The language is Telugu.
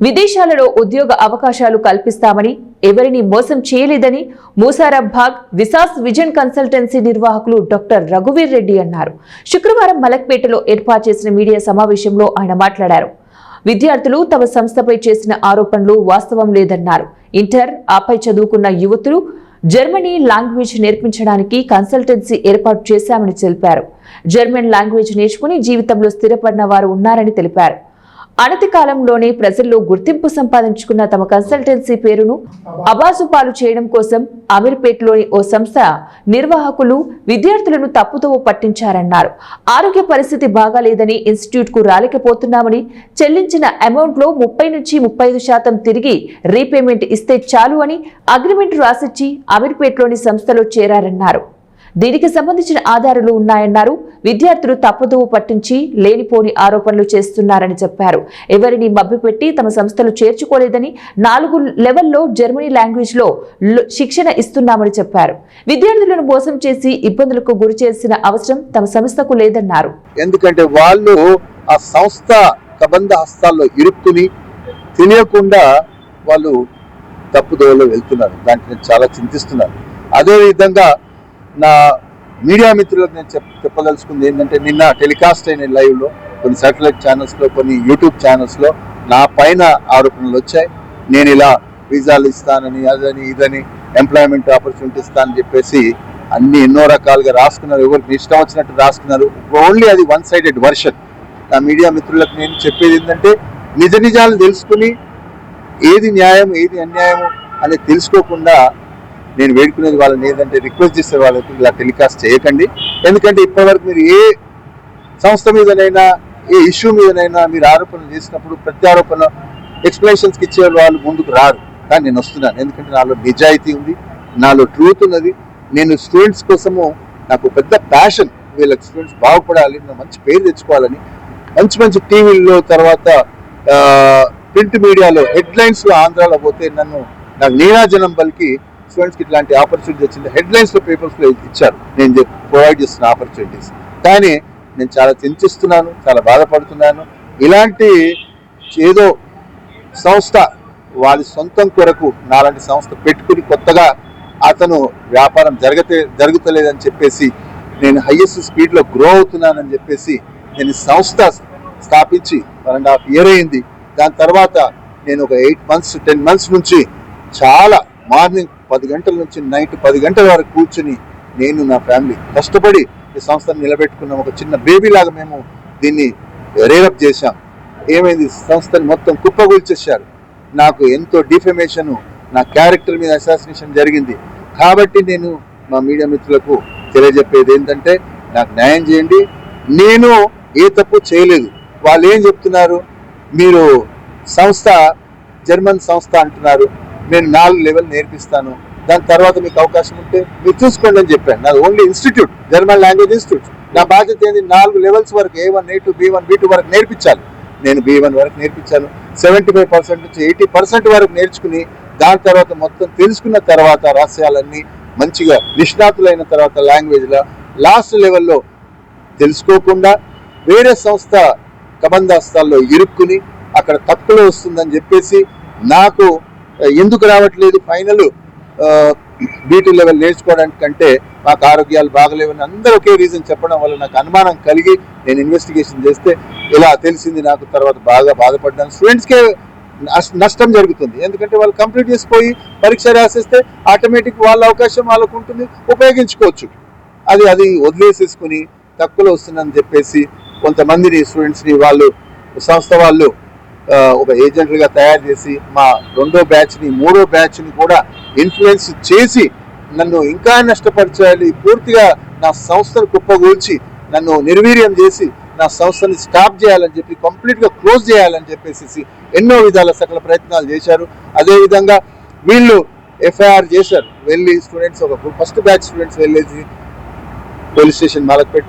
విదేశాలలో ఉద్యోగ అవకాశాలు కల్పిస్తామని ఎవరిని మోసం చేయలేదని మూసారాబాగ్ విసాస్ విజన్ కన్సల్టెన్సీ నిర్వాహకులు డాక్టర్ రఘువీర్ రెడ్డి అన్నారు. శుక్రవారం మలక్పేటలో ఏర్పాటు చేసిన మీడియా సమావేశంలో ఆయన మాట్లాడారు. విద్యార్థులు తమ సంస్థపై చేసిన ఆరోపణలు వాస్తవం లేదన్నారు. ఇంటర్ ఆపై చదువుకున్న యువతులు జర్మనీ లాంగ్వేజ్ నేర్పించడానికి కన్సల్టెన్సీ ఏర్పాటు చేశామని తెలిపారు. జర్మన్ లాంగ్వేజ్ నేర్చుకుని జీవితంలో స్థిరపడిన వారు ఉన్నారని తెలిపారు. అనతి కాలంలోనే ప్రజల్లో గుర్తింపు సంపాదించుకున్న తమ కన్సల్టెన్సీ పేరును అబాజుపాలు చేయడం కోసం అమీర్పేటలోని ఓ సంస్థ నిర్వాహకులు విద్యార్థులను తప్పుదోవ పట్టించారన్నారు. ఆరోగ్య పరిస్థితి బాగాలేదని ఇన్స్టిట్యూట్ కు రాలేకపోతున్నామని, చెల్లించిన అమౌంట్ లో 30 నుంచి 35% తిరిగి రీపేమెంట్ ఇస్తే చాలు అని అగ్రిమెంట్ రాసిచ్చి అమీర్పేటలోని సంస్థలో చేరారన్నారు. దీనికి సంబంధించిన ఆధారాలు ఉన్నాయన్నారు. విద్యార్థులు తప్పుదోవ పట్టించి లేనిపోని ఆరోపణలు చేస్తున్నారని చెప్పారు. ఎవరిని మభ్యపెట్టి తమ సంస్థలు చేర్చుకోలేదని 4 లెవెల్లో జర్మనీ లాంగ్వేజ్ లో శిక్షణ ఇస్తున్నామని చెప్పారు. విద్యార్థులను మోసం చేసి ఇబ్బందులకు గురి చేసిన అవసరం తమ సంస్థకు లేదన్నారు. ఎందుకంటే వాళ్ళు ఆ సంస్థ కబంధ హస్తాల్లో ఇరుక్కుని తెలియకుండా వాళ్ళు తప్పుదోవలో వెళ్తున్నారు. దానికి నేను చాలా చింతిస్తున్నాను. అదేవిధంగా నా మీడియా మిత్రులకు నేను చెప్పదలుచుకుంది ఏంటంటే, నిన్న టెలికాస్ట్ అయిన లైవ్లో కొన్ని శాటిలైట్ ఛానల్స్లో, కొన్ని యూట్యూబ్ ఛానల్స్లో నా పైన ఆరోపణలు వచ్చాయి. నేను ఇలా వీసాలు ఇస్తానని, అదని ఇదని, ఎంప్లాయ్మెంట్ ఆపర్చునిటీ ఇస్తానని చెప్పేసి అన్ని ఎన్నో రకాలుగా రాసుకున్నారు. ఎవరికి ఇష్టం వచ్చినట్టు రాసుకున్నారు. ఓన్లీ అది 1-sided వర్షన్. నా మీడియా మిత్రులకు నేను చెప్పేది ఏంటంటే, నిజ నిజాలు తెలుసుకుని ఏది న్యాయం ఏది అన్యాయం అనేది తెలుసుకోకుండా నేను వేడుకునేది వాళ్ళని ఏంటంటే, రిక్వెస్ట్ చేసే వాళ్ళకి ఇలా టెలికాస్ట్ చేయకండి. ఎందుకంటే ఇప్పటివరకు మీరు ఏ సంస్థ మీదనైనా, ఏ ఇష్యూ మీదనైనా మీరు ఆరోపణలు చేసినప్పుడు ప్రత్యారోపణ ఎక్స్ప్లెనేషన్స్కి ఇచ్చే వాళ్ళు ముందుకు రారు. కానీ నేను వస్తున్నాను. ఎందుకంటే నాలో నిజాయితీ ఉంది, నాలో ట్రూత్ ఉన్నది. నేను స్టూడెంట్స్ కోసము నాకు పెద్ద ప్యాషన్. వీళ్ళకి స్టూడెంట్స్ బాగుపడాలి, మంచి పేరు తెచ్చుకోవాలని, మంచి మంచి టీవీల్లో, తర్వాత ప్రింట్ మీడియాలో హెడ్లైన్స్లో ఆంధ్రాలో పోతే నాకు నీరాజనం పలికి స్టూడెంట్స్కి ఇట్లాంటి ఆపర్చునిటీ వచ్చింది. హెడ్లైన్స్లో, పేపర్స్లో ఇచ్చారు. నేను ప్రొవైడ్ చేస్తున్న ఆపర్చునిటీస్. కానీ నేను చాలా చింతిస్తున్నాను, చాలా బాధపడుతున్నాను. ఇలాంటి ఏదో సంస్థ వాళ్ళ సొంతం కొరకు నాలాంటి సంస్థ పెట్టుకుని కొత్తగా అతను వ్యాపారం జరుగుతలేదని చెప్పేసి, నేను హైయెస్ట్ స్పీడ్లో గ్రో అవుతున్నానని చెప్పేసి నేను సంస్థ స్థాపించి 1.5 years అయింది. దాని తర్వాత నేను ఒక 8 months 10 months నుంచి చాలా మార్నింగ్ 10 గంటల నుంచి నైట్ 10 గంటల వరకు కూర్చుని నేను నా ఫ్యామిలీ కష్టపడి ఈ సంస్థను నిలబెట్టుకున్నాం. ఒక చిన్న బేబీ లాగా మేము దీన్ని రేరప్ చేశాం. ఏమైంది, సంస్థని మొత్తం కుప్పగూల్చేశారు. నాకు ఎంతో డిఫెమేషన్, నా క్యారెక్టర్ మీద అసాసినేషన్ జరిగింది. కాబట్టి నేను మా మీడియా మిత్రులకు తెలియజెప్పేది ఏంటంటే, నాకు న్యాయం చేయండి. నేను ఏ తప్పు చేయలేదు. వాళ్ళు ఏం చెప్తున్నారు, మీరు సంస్థ జర్మన్ సంస్థ అంటున్నారు, నేను 4 లెవెల్ నేర్పిస్తాను, దాని తర్వాత మీకు అవకాశం ఉంటే మీరు చూసుకోండి అని చెప్పాను. నాది only institute, German language institute. నా బాధ్యత ఏంది, 4 levels వరకు A1 A2 B1 B2 వరకు నేర్పించాలి. నేను B1 వరకు నేర్పించాను. 75% నుంచి 80% వరకు నేర్చుకుని, దాని తర్వాత మొత్తం తెలుసుకున్న తర్వాత రహస్యాలన్నీ మంచిగా నిష్ణాతులైన తర్వాత లాంగ్వేజ్లో లాస్ట్ లెవెల్లో తెలుసుకోకుండా వేరే సంస్థ కబంధాస్తాల్లో ఇరుక్కుని అక్కడ తక్కువలో వస్తుందని చెప్పేసి, నాకు ఎందుకు రావట్లేదు ఫైనల్ B2 లెవెల్ నేర్చుకోవడానికి కంటే మాకు ఆరోగ్యాలు బాగలేవని అందరూ ఒకే రీజన్ చెప్పడం వల్ల నాకు అనుమానం కలిగి నేను ఇన్వెస్టిగేషన్ చేస్తే ఇలా తెలిసింది నాకు. తర్వాత బాగా బాధపడ్డాను. స్టూడెంట్స్కే నష్టం జరుగుతుంది. ఎందుకంటే వాళ్ళు కంప్లీట్ చేసిపోయి పరీక్ష రాసేస్తే ఆటోమేటిక్ వాళ్ళ అవకాశం వాళ్ళకు ఉంటుంది, ఉపయోగించుకోవచ్చు. అది వదిలేసేసుకుని తక్కువలో వస్తుందని చెప్పేసి కొంతమందిని స్టూడెంట్స్ని వాళ్ళు సంస్థ వాళ్ళు ఒక ఏజెంట్లుగా తయారు చేసి మా 2వ బ్యాచ్ని 3వ బ్యాచ్ని కూడా ఇన్ఫ్లుయెన్స్ చేసి నన్ను ఇంకా నష్టపరచాలి, పూర్తిగా నా సంస్థను కుప్పగూల్చి నన్ను నిర్వీర్యం చేసి నా సంస్థని స్టాప్ చేయాలని చెప్పి, కంప్లీట్గా క్లోజ్ చేయాలని చెప్పేసి ఎన్నో విధాల సకల ప్రయత్నాలు చేశారు. అదేవిధంగా వీళ్ళు FIR చేశారు. వెళ్ళి స్టూడెంట్స్, ఒక ఫస్ట్ బ్యాచ్ స్టూడెంట్స్ వెళ్ళేసి పోలీస్ స్టేషన్, మలక్పేట్